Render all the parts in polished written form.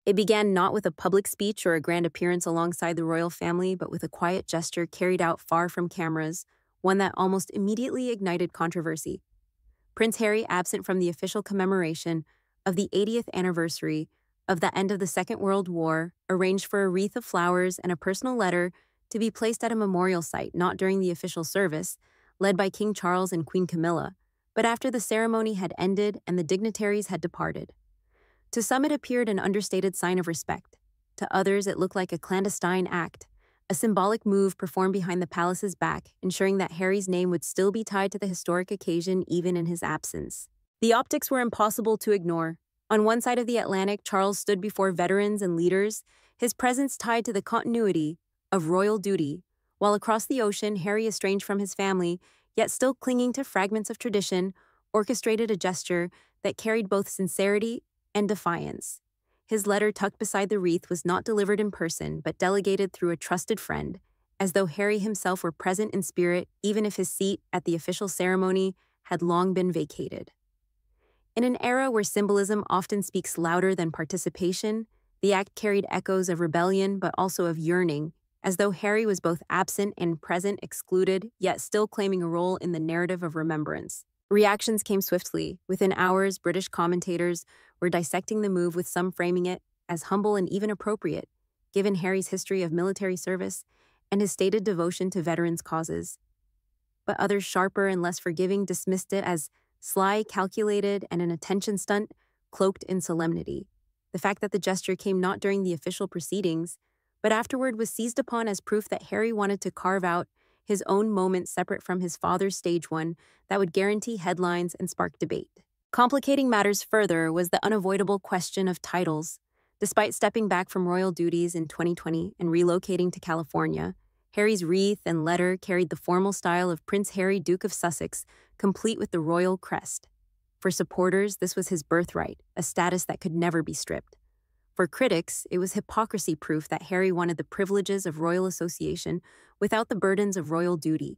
It began not with a public speech or a grand appearance alongside the royal family, but with a quiet gesture carried out far from cameras, one that almost immediately ignited controversy. Prince Harry, absent from the official commemoration of the 80th anniversary of the end of the Second World War, arranged for a wreath of flowers and a personal letter to be placed at a memorial site not during the official service, led by King Charles and Queen Camilla, but after the ceremony had ended and the dignitaries had departed. To some it appeared an understated sign of respect. To others it looked like a clandestine act, a symbolic move performed behind the palace's back, ensuring that Harry's name would still be tied to the historic occasion even in his absence. The optics were impossible to ignore. On one side of the Atlantic, Charles stood before veterans and leaders, his presence tied to the continuity of royal duty, while across the ocean, Harry, estranged from his family, yet still clinging to fragments of tradition, orchestrated a gesture that carried both sincerity and defiance. His letter tucked beside the wreath was not delivered in person, but delegated through a trusted friend, as though Harry himself were present in spirit, even if his seat at the official ceremony had long been vacated. In an era where symbolism often speaks louder than participation, the act carried echoes of rebellion but also of yearning, as though Harry was both absent and present, excluded, yet still claiming a role in the narrative of remembrance. Reactions came swiftly. Within hours, British commentators were dissecting the move, with some framing it as humble and even appropriate, given Harry's history of military service and his stated devotion to veterans' causes. But others, sharper and less forgiving, dismissed it as sly, calculated, and an attention stunt cloaked in solemnity. The fact that the gesture came not during the official proceedings, but afterward, was seized upon as proof that Harry wanted to carve out his own moment separate from his father's stage one that would guarantee headlines and spark debate. Complicating matters further was the unavoidable question of titles. Despite stepping back from royal duties in 2020 and relocating to California, Harry's wreath and letter carried the formal style of Prince Harry, Duke of Sussex, complete with the royal crest. For supporters, this was his birthright, a status that could never be stripped. For critics, it was hypocrisy proof that Harry wanted the privileges of royal association without the burdens of royal duty.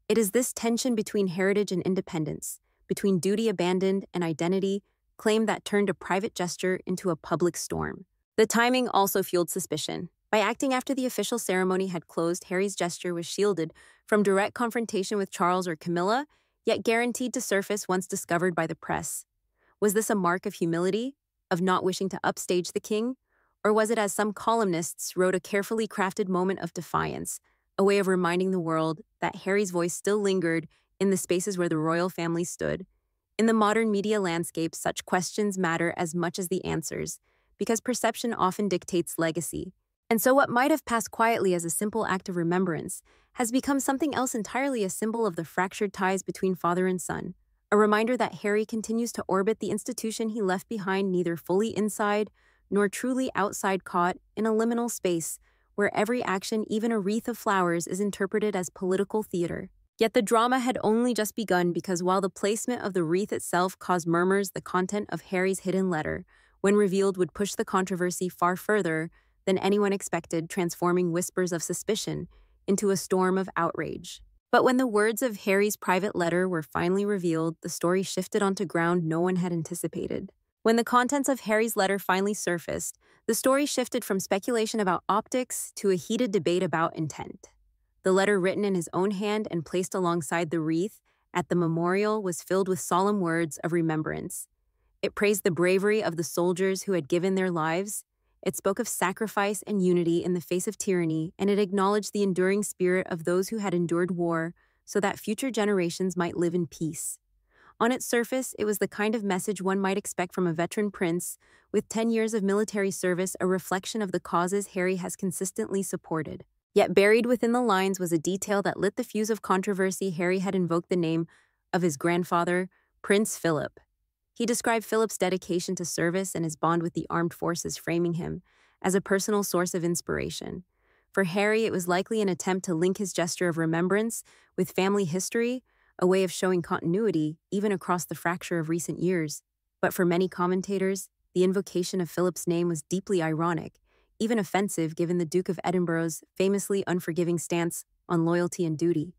It is this tension between heritage and independence, between duty abandoned and identity claim, that turned a private gesture into a public storm. The timing also fueled suspicion. By acting after the official ceremony had closed, Harry's gesture was shielded from direct confrontation with Charles or Camilla, yet guaranteed to surface once discovered by the press. Was this a mark of humility, of not wishing to upstage the king? Or was it, as some columnists wrote, a carefully crafted moment of defiance, a way of reminding the world that Harry's voice still lingered in the spaces where the royal family stood? In the modern media landscape, such questions matter as much as the answers, because perception often dictates legacy. And so what might have passed quietly as a simple act of remembrance has become something else entirely, a symbol of the fractured ties between father and son. A reminder that Harry continues to orbit the institution he left behind, neither fully inside nor truly outside, caught in a liminal space where every action, even a wreath of flowers, is interpreted as political theater. Yet the drama had only just begun, because while the placement of the wreath itself caused murmurs, the content of Harry's hidden letter, when revealed, would push the controversy far further than anyone expected, transforming whispers of suspicion into a storm of outrage. But when the words of Harry's private letter were finally revealed, the story shifted onto ground no one had anticipated. When the contents of Harry's letter finally surfaced, the story shifted from speculation about optics to a heated debate about intent. The letter, written in his own hand and placed alongside the wreath at the memorial, was filled with solemn words of remembrance. It praised the bravery of the soldiers who had given their lives. It spoke of sacrifice and unity in the face of tyranny, and it acknowledged the enduring spirit of those who had endured war so that future generations might live in peace. On its surface, it was the kind of message one might expect from a veteran prince with 10 years of military service, a reflection of the causes Harry has consistently supported. Yet buried within the lines was a detail that lit the fuse of controversy. Harry had invoked the name of his grandfather, Prince Philip. He described Philip's dedication to service and his bond with the armed forces, framing him as a personal source of inspiration. For Harry, it was likely an attempt to link his gesture of remembrance with family history, a way of showing continuity even across the fracture of recent years. But for many commentators, the invocation of Philip's name was deeply ironic, even offensive, given the Duke of Edinburgh's famously unforgiving stance on loyalty and duty.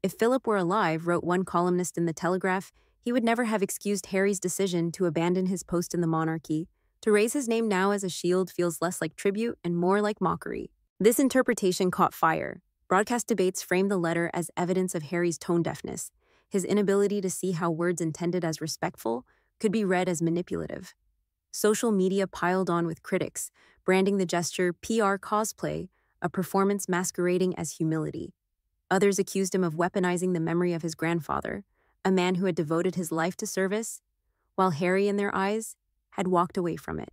If Philip were alive, wrote one columnist in The Telegraph, he would never have excused Harry's decision to abandon his post in the monarchy, To raise his name now as a shield feels less like tribute and more like mockery. This interpretation caught fire. Broadcast debates framed the letter as evidence of Harry's tone deafness, his inability to see how words intended as respectful could be read as manipulative. Social media piled on with critics, branding the gesture PR cosplay, a performance masquerading as humility. Others accused him of weaponizing the memory of his grandfather, a man who had devoted his life to service, while Harry, in their eyes, had walked away from it.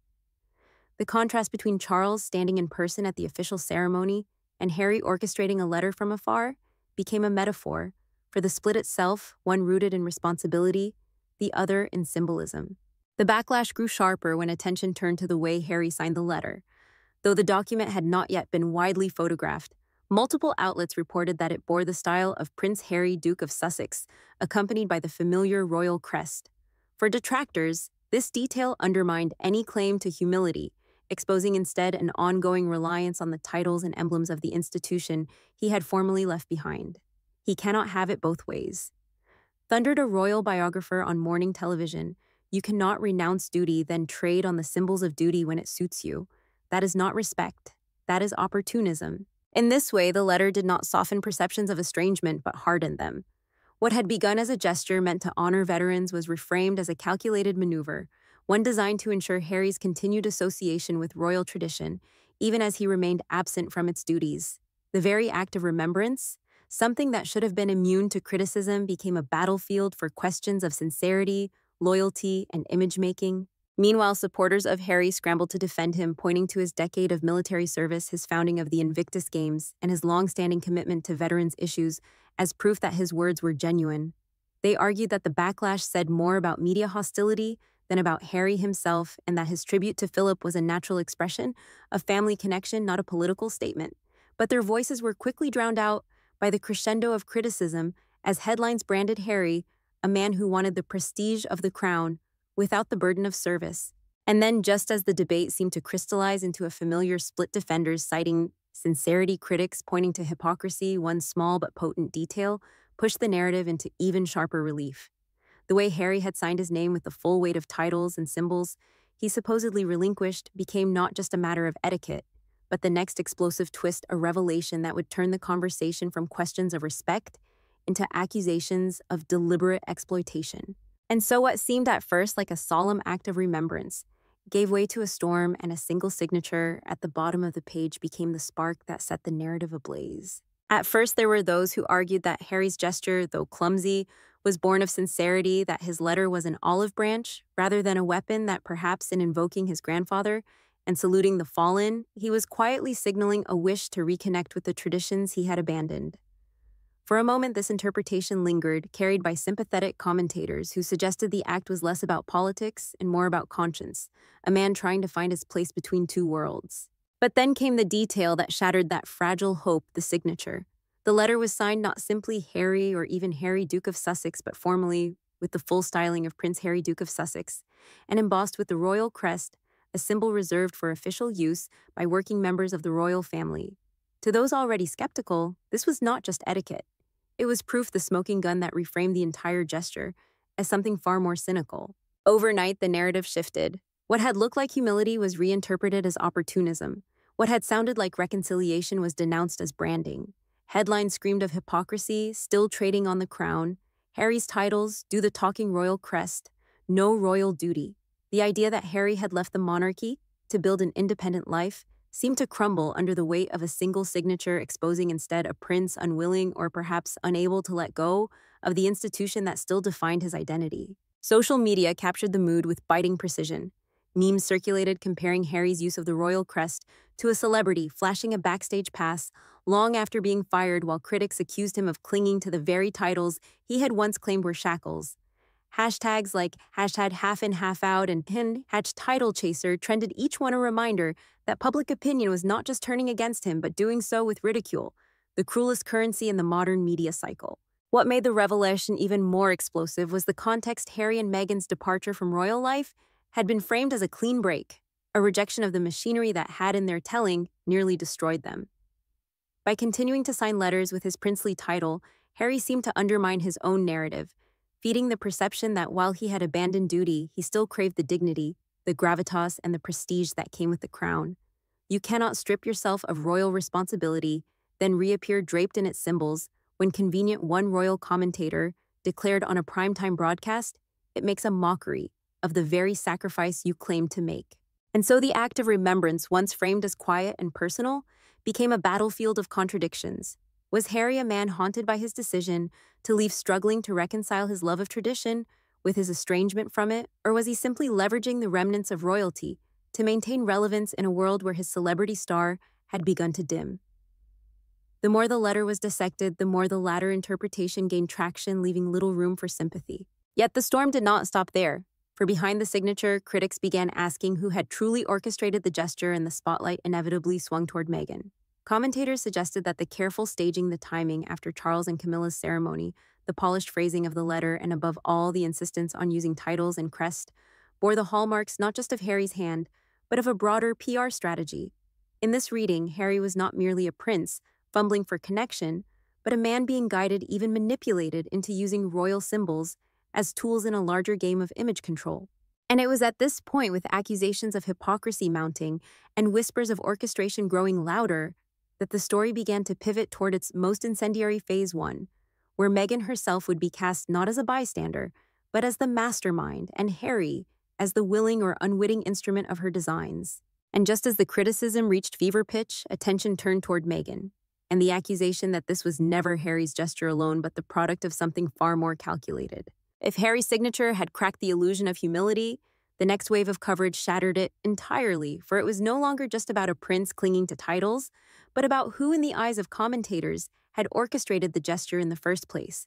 The contrast between Charles standing in person at the official ceremony and Harry orchestrating a letter from afar became a metaphor for the split itself, one rooted in responsibility, the other in symbolism. The backlash grew sharper when attention turned to the way Harry signed the letter. Though the document had not yet been widely photographed, multiple outlets reported that it bore the style of Prince Harry, Duke of Sussex, accompanied by the familiar royal crest. For detractors, this detail undermined any claim to humility, exposing instead an ongoing reliance on the titles and emblems of the institution he had formerly left behind. He cannot have it both ways. Thundered a royal biographer on morning television, "You cannot renounce duty, then trade on the symbols of duty when it suits you. That is not respect. That is opportunism." In this way, the letter did not soften perceptions of estrangement, but hardened them. What had begun as a gesture meant to honor veterans was reframed as a calculated maneuver, one designed to ensure Harry's continued association with royal tradition, even as he remained absent from its duties. The very act of remembrance, something that should have been immune to criticism, became a battlefield for questions of sincerity, loyalty, and image-making. Meanwhile, supporters of Harry scrambled to defend him, pointing to his decade of military service, his founding of the Invictus Games, and his long-standing commitment to veterans' issues as proof that his words were genuine. They argued that the backlash said more about media hostility than about Harry himself, and that his tribute to Philip was a natural expression of family connection, not a political statement. But their voices were quickly drowned out by the crescendo of criticism as headlines branded Harry, a man who wanted the prestige of the crown, without the burden of service. And then, just as the debate seemed to crystallize into a familiar split, defenders citing sincerity, critics pointing to hypocrisy, one small but potent detail pushed the narrative into even sharper relief. The way Harry had signed his name with the full weight of titles and symbols he supposedly relinquished became not just a matter of etiquette, but the next explosive twist, a revelation that would turn the conversation from questions of respect into accusations of deliberate exploitation. And so what seemed at first like a solemn act of remembrance gave way to a storm, and a single signature at the bottom of the page became the spark that set the narrative ablaze. At first, there were those who argued that Harry's gesture, though clumsy, was born of sincerity, that his letter was an olive branch rather than a weapon, that perhaps in invoking his grandfather and saluting the fallen, he was quietly signaling a wish to reconnect with the traditions he had abandoned. For a moment, this interpretation lingered, carried by sympathetic commentators who suggested the act was less about politics and more about conscience, a man trying to find his place between two worlds. But then came the detail that shattered that fragile hope, the signature. The letter was signed not simply Harry or even Harry, Duke of Sussex, but formally with the full styling of Prince Harry, Duke of Sussex, and embossed with the royal crest, a symbol reserved for official use by working members of the royal family. To those already skeptical, this was not just etiquette. It was proof, the smoking gun that reframed the entire gesture as something far more cynical. Overnight, the narrative shifted. What had looked like humility was reinterpreted as opportunism. What had sounded like reconciliation was denounced as branding. Headlines screamed of hypocrisy, still trading on the crown, Harry's titles, do the talking royal crest, no royal duty. The idea that Harry had left the monarchy to build an independent life seemed to crumble under the weight of a single signature, exposing instead a prince unwilling or perhaps unable to let go of the institution that still defined his identity. Social media captured the mood with biting precision. Memes circulated comparing Harry's use of the royal crest to a celebrity flashing a backstage pass long after being fired, while critics accused him of clinging to the very titles he had once claimed were shackles. Hashtags like hashtag half in, half out, and #title chaser trended, each one a reminder that public opinion was not just turning against him, but doing so with ridicule, the cruelest currency in the modern media cycle. What made the revelation even more explosive was the context. Harry and Meghan's departure from royal life had been framed as a clean break, a rejection of the machinery that had, in their telling, nearly destroyed them. By continuing to sign letters with his princely title, Harry seemed to undermine his own narrative, feeding the perception that while he had abandoned duty, he still craved the dignity, the gravitas, and the prestige that came with the crown. You cannot strip yourself of royal responsibility, then reappear draped in its symbols when convenient. One royal commentator declared on a primetime broadcast, it makes a mockery of the very sacrifice you claim to make. And so the act of remembrance, once framed as quiet and personal, became a battlefield of contradictions. Was Harry a man haunted by his decision to leave, struggling to reconcile his love of tradition with his estrangement from it, or was he simply leveraging the remnants of royalty to maintain relevance in a world where his celebrity star had begun to dim? The more the letter was dissected, the more the latter interpretation gained traction, leaving little room for sympathy. Yet the storm did not stop there, for behind the signature, critics began asking who had truly orchestrated the gesture, and the spotlight inevitably swung toward Meghan. Commentators suggested that the careful staging, the timing after Charles and Camilla's ceremony, the polished phrasing of the letter, and above all, the insistence on using titles and crest, bore the hallmarks not just of Harry's hand, but of a broader PR strategy. In this reading, Harry was not merely a prince, fumbling for connection, but a man being guided, even manipulated, into using royal symbols as tools in a larger game of image control. And it was at this point, with accusations of hypocrisy mounting and whispers of orchestration growing louder, that the story began to pivot toward its most incendiary phase one, where Meghan herself would be cast not as a bystander, but as the mastermind, and Harry as the willing or unwitting instrument of her designs. And just as the criticism reached fever pitch, attention turned toward Meghan, and the accusation that this was never Harry's gesture alone, but the product of something far more calculated. If Harry's signature had cracked the illusion of humility, the next wave of coverage shattered it entirely, for it was no longer just about a prince clinging to titles, but about who, in the eyes of commentators, had orchestrated the gesture in the first place.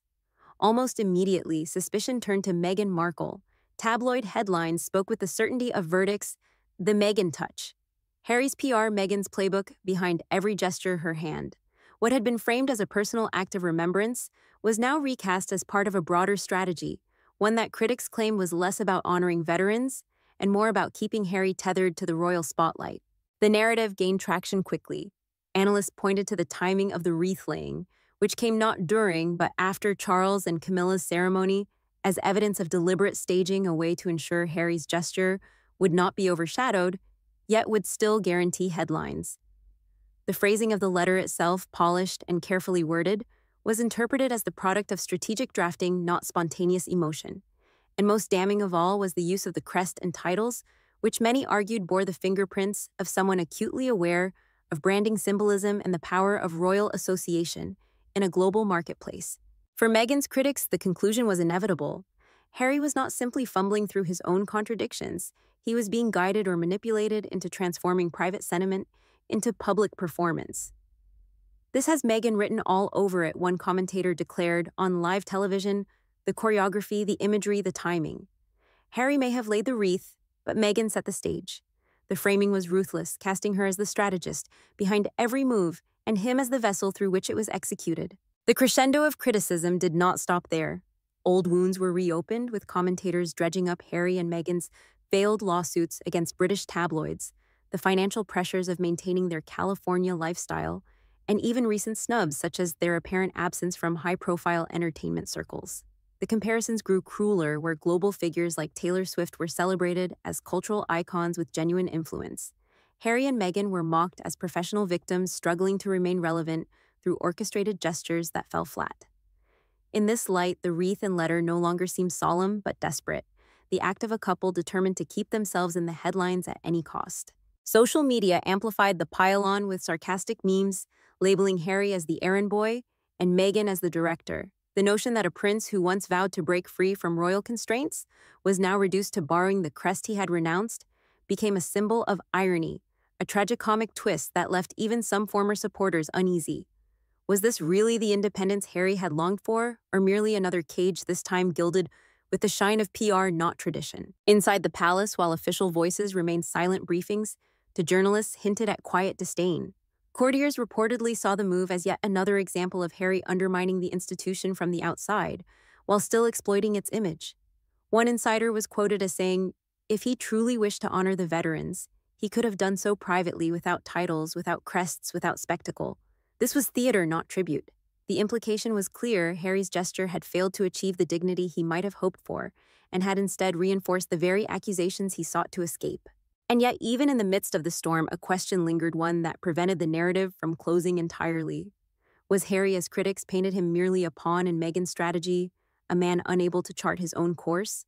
Almost immediately, suspicion turned to Meghan Markle. Tabloid headlines spoke with the certainty of verdicts, the Meghan touch. Harry's PR, Meghan's playbook, behind every gesture, her hand. What had been framed as a personal act of remembrance was now recast as part of a broader strategy, one that critics claim was less about honoring veterans and more about keeping Harry tethered to the royal spotlight. The narrative gained traction quickly. Analysts pointed to the timing of the wreath-laying, which came not during but after Charles and Camilla's ceremony, as evidence of deliberate staging, a way to ensure Harry's gesture would not be overshadowed, yet would still guarantee headlines. The phrasing of the letter itself, polished and carefully worded, was interpreted as the product of strategic drafting, not spontaneous emotion. And most damning of all was the use of the crest and titles, which many argued bore the fingerprints of someone acutely aware of branding symbolism and the power of royal association in a global marketplace. For Meghan's critics, the conclusion was inevitable. Harry was not simply fumbling through his own contradictions. He was being guided or manipulated into transforming private sentiment into public performance. This has Meghan written all over it, one commentator declared, on live television, the choreography, the imagery, the timing. Harry may have laid the wreath, but Meghan set the stage. The framing was ruthless, casting her as the strategist behind every move and him as the vessel through which it was executed. The crescendo of criticism did not stop there. Old wounds were reopened, with commentators dredging up Harry and Meghan's failed lawsuits against British tabloids, the financial pressures of maintaining their California lifestyle, and even recent snubs such as their apparent absence from high-profile entertainment circles. The comparisons grew crueler, where global figures like Taylor Swift were celebrated as cultural icons with genuine influence. Harry and Meghan were mocked as professional victims struggling to remain relevant through orchestrated gestures that fell flat. In this light, the wreath and letter no longer seem solemn but desperate, the act of a couple determined to keep themselves in the headlines at any cost. Social media amplified the pile-on with sarcastic memes, labeling Harry as the errand boy and Meghan as the director. The notion that a prince who once vowed to break free from royal constraints was now reduced to borrowing the crest he had renounced became a symbol of irony, a tragicomic twist that left even some former supporters uneasy. Was this really the independence Harry had longed for, or merely another cage, this time gilded with the shine of PR, not tradition? Inside the palace, while official voices remained silent, briefings to journalists hinted at quiet disdain. Courtiers reportedly saw the move as yet another example of Harry undermining the institution from the outside, while still exploiting its image. One insider was quoted as saying, "If he truly wished to honor the veterans, he could have done so privately, without titles, without crests, without spectacle. This was theater, not tribute." The implication was clear: Harry's gesture had failed to achieve the dignity he might have hoped for, and had instead reinforced the very accusations he sought to escape. And yet, even in the midst of the storm, a question lingered, one that prevented the narrative from closing entirely. Was Harry, as critics painted him, merely a pawn in Meghan's strategy, a man unable to chart his own course?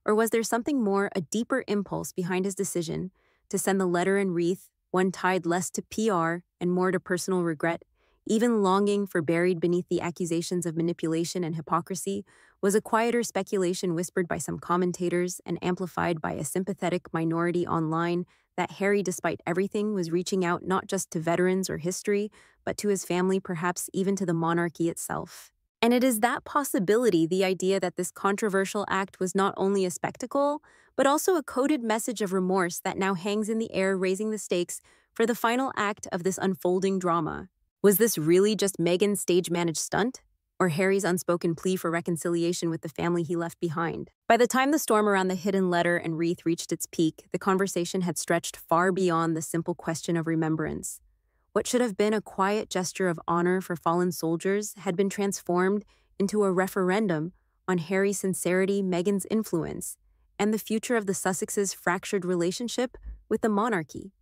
Or was there something more, a deeper impulse behind his decision to send the letter and wreath, one tied less to PR and more to personal regret? Even longing for, buried beneath the accusations of manipulation and hypocrisy, was a quieter speculation whispered by some commentators and amplified by a sympathetic minority online that Harry, despite everything, was reaching out not just to veterans or history, but to his family, perhaps even to the monarchy itself. And it is that possibility, the idea that this controversial act was not only a spectacle, but also a coded message of remorse, that now hangs in the air, raising the stakes for the final act of this unfolding drama. Was this really just Meghan's stage-managed stunt, or Harry's unspoken plea for reconciliation with the family he left behind? By the time the storm around the hidden letter and wreath reached its peak, the conversation had stretched far beyond the simple question of remembrance. What should have been a quiet gesture of honor for fallen soldiers had been transformed into a referendum on Harry's sincerity, Meghan's influence, and the future of the Sussexes' fractured relationship with the monarchy.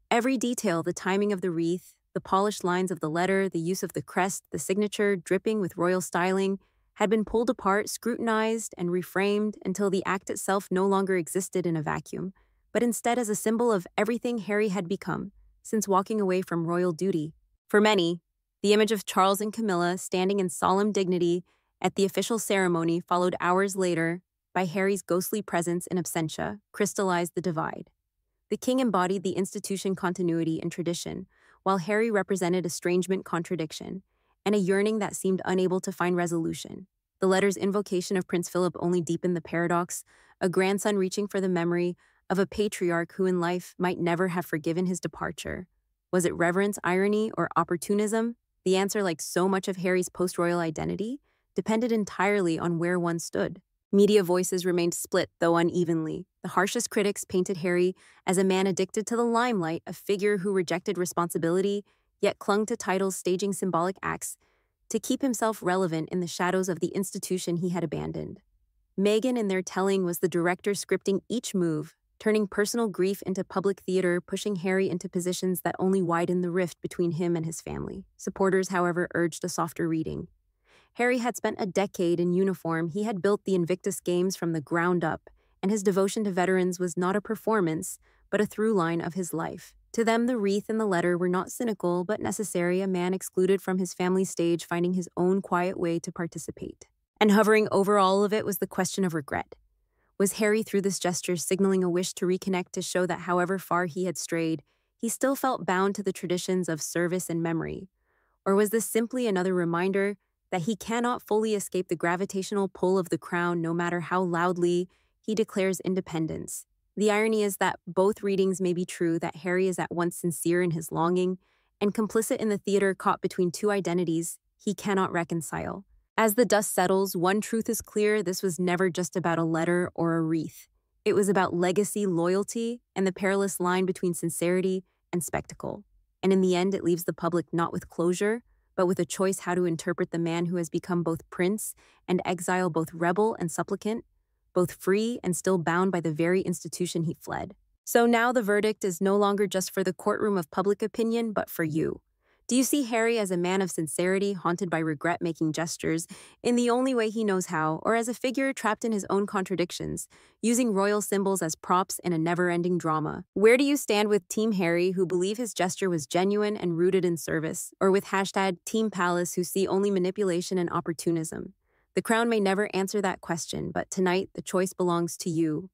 Every detail, the timing of the wreath, the polished lines of the letter, the use of the crest, the signature dripping with royal styling, had been pulled apart, scrutinized, and reframed until the act itself no longer existed in a vacuum, but instead as a symbol of everything Harry had become since walking away from royal duty. For many, the image of Charles and Camilla standing in solemn dignity at the official ceremony, followed hours later by Harry's ghostly presence in absentia, crystallized the divide. The king embodied the institution, continuity, and tradition, while Harry represented estrangement, contradiction, and a yearning that seemed unable to find resolution. The letter's invocation of Prince Philip only deepened the paradox, a grandson reaching for the memory of a patriarch who in life might never have forgiven his departure. Was it reverence, irony, or opportunism? The answer, like so much of Harry's post-royal identity, depended entirely on where one stood. Media voices remained split, though unevenly. The harshest critics painted Harry as a man addicted to the limelight, a figure who rejected responsibility, yet clung to titles, staging symbolic acts to keep himself relevant in the shadows of the institution he had abandoned. Meghan, in their telling, was the director scripting each move, turning personal grief into public theater, pushing Harry into positions that only widened the rift between him and his family. Supporters, however, urged a softer reading. Harry had spent a decade in uniform. He had built the Invictus Games from the ground up, and his devotion to veterans was not a performance, but a through line of his life. To them, the wreath and the letter were not cynical, but necessary, a man excluded from his family's stage, finding his own quiet way to participate. And hovering over all of it was the question of regret. Was Harry, through this gesture, signaling a wish to reconnect, to show that however far he had strayed, he still felt bound to the traditions of service and memory? Or was this simply another reminder that he cannot fully escape the gravitational pull of the crown, no matter how loudly he declares independence? The irony is that both readings may be true, that Harry is at once sincere in his longing and complicit in the theater, caught between two identities he cannot reconcile. As the dust settles, one truth is clear: this was never just about a letter or a wreath. It was about legacy, loyalty, and the perilous line between sincerity and spectacle. And in the end, it leaves the public not with closure, but with a choice how to interpret the man who has become both prince and exile, both rebel and supplicant, both free and still bound by the very institution he fled. So now the verdict is no longer just for the courtroom of public opinion, but for you. Do you see Harry as a man of sincerity, haunted by regret, making gestures in the only way he knows how, or as a figure trapped in his own contradictions, using royal symbols as props in a never-ending drama? Where do you stand with Team Harry, who believe his gesture was genuine and rooted in service, or with hashtag Team Palace, who see only manipulation and opportunism? The crown may never answer that question, but tonight the choice belongs to you.